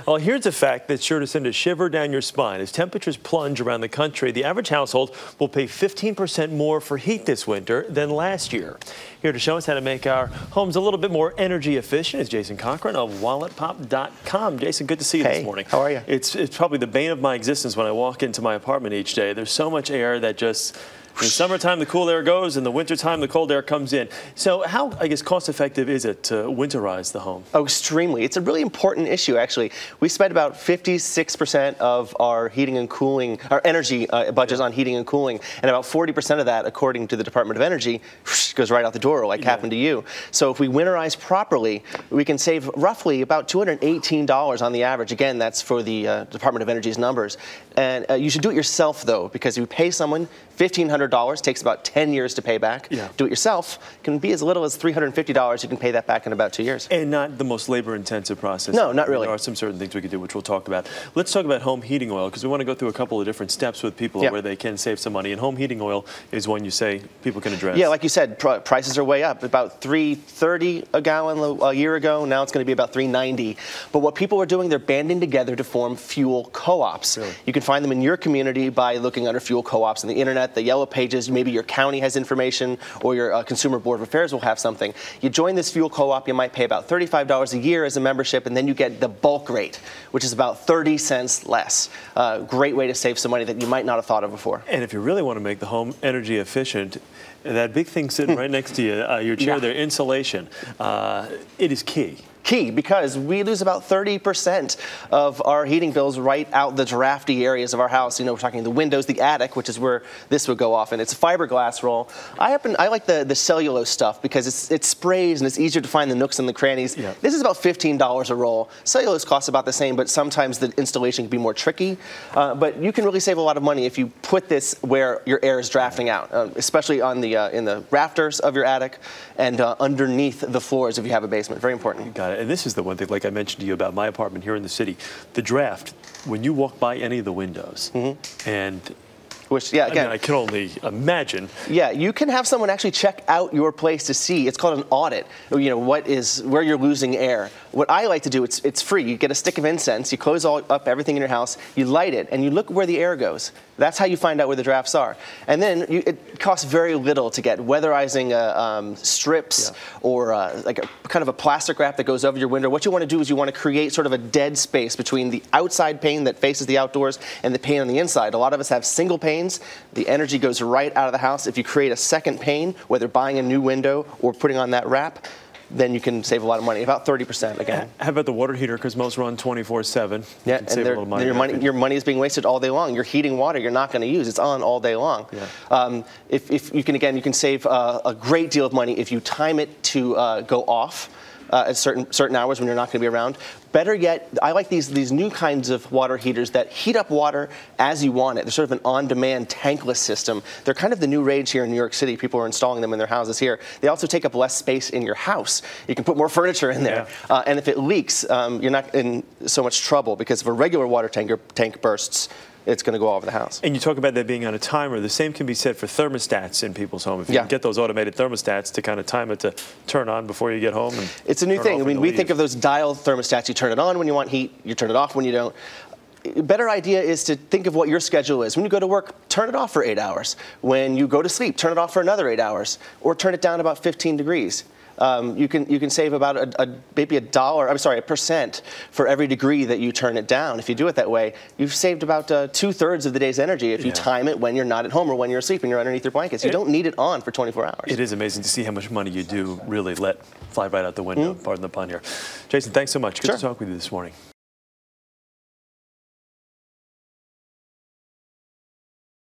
Well, here's a fact that's sure to send a shiver down your spine. As temperatures plunge around the country, the average household will pay 15% more for heat this winter than last year. Here to show us how to make our homes a little bit more energy efficient is Jason Cochran of walletpop.com. Jason, good to see you this morning. How are you? It's probably the bane of my existence when I walk into my apartment each day. There's so much air that just... In the summertime, the cool air goes. In the wintertime, the cold air comes in. So how, I guess, cost-effective is it to winterize the home? Oh, extremely. It's a really important issue, actually. We spend about 56% of our heating and cooling, our energy budgets on heating and cooling, and about 40% of that, according to the Department of Energy, goes right out the door, like happened to you. So if we winterize properly, we can save roughly about $218 on the average. Again, that's for the Department of Energy's numbers. And you should do it yourself, though, because if you pay someone $1,500, takes about 10 years to pay back. Do it yourself can be as little as $350. You can pay that back in about 2 years. And not the most labor-intensive process. No, not really. There are some certain things we could do, which we'll talk about. Let's talk about home heating oil, because we want to go through a couple of different steps with people where they can save some money. And home heating oil is one you say people can address. Yeah, like you said, prices are way up. About $3.30 a gallon a year ago. Now it's going to be about $3.90. But what people are doing, they're banding together to form fuel co-ops. Really? You can find them in your community by looking under fuel co-ops on the internet, the yellow pages. Maybe your county has information, or your Consumer Board of Affairs will have something. You join this fuel co-op, you might pay about $35 a year as a membership, and then you get the bulk rate, which is about 30 cents less. Great way to save some money that you might not have thought of before. And if you really want to make the home energy efficient, that big thing sitting right next to you, your chair there, insulation, it is key. Because we lose about 30% of our heating bills right out the drafty areas of our house. You know, we're talking the windows, the attic, which is where this would go off, and it's a fiberglass roll. I like the cellulose stuff because it sprays and it's easier to find the nooks and the crannies. This is about $15 a roll. Cellulose costs about the same, but sometimes the installation can be more tricky. But you can really save a lot of money if you put this where your air is drafting out, especially on the in the rafters of your attic and underneath the floors if you have a basement. Very important. Got it. And this is the one thing, like I mentioned to you about my apartment here in the city, the draft, when you walk by any of the windows, and again, I can only imagine. Yeah, you can have someone actually check out your place to see. It's called an audit. You know, where you're losing air. What I like to do, it's free. You get a stick of incense, you close up everything in your house, you light it, and you look where the air goes. That's how you find out where the drafts are. And then it costs very little to get weatherizing strips or like a kind of a plastic wrap that goes over your window. What you want to do is you want to create sort of a dead space between the outside pane that faces the outdoors and the pane on the inside. A lot of us have single panes. The energy goes right out of the house. If you create a second pane, whether buying a new window or putting on that wrap, then you can save a lot of money, about 30% again. How about the water heater? Because most run 24/7. Yeah, and your money is being wasted all day long. You're heating water you're not going to use. It's on all day long. If you can, again, you can save a great deal of money if you time it to go off at certain hours when you're not going to be around. Better yet, I like these new kinds of water heaters that heat up water as you want it. They're sort of an on-demand tankless system. They're kind of the new rage here in New York City. People are installing them in their houses here. They also take up less space in your house. You can put more furniture in there. And if it leaks, you're not in so much trouble, because if a regular water tank bursts, it's going to go all over the house. And you talk about that being on a timer. The same can be said for thermostats in people's home. If you can get those automated thermostats to kind of time it to turn on before you get home. And it's a new thing. I mean, we think of those dial thermostats. You turn it on when you want heat. You turn it off when you don't. A better idea is to think of what your schedule is. When you go to work, turn it off for 8 hours. When you go to sleep, turn it off for another 8 hours, or turn it down about 15 degrees. You can save about maybe $1% for every degree that you turn it down. If you do it that way, you've saved about 2/3 of the day's energy if you time it when you're not at home or when you're asleep and you're underneath your blankets. You don't need it on for 24 hours. It is amazing to see how much money you do really let fly right out the window. Pardon the pun here. Jason, thanks so much. Good to talk with you this morning.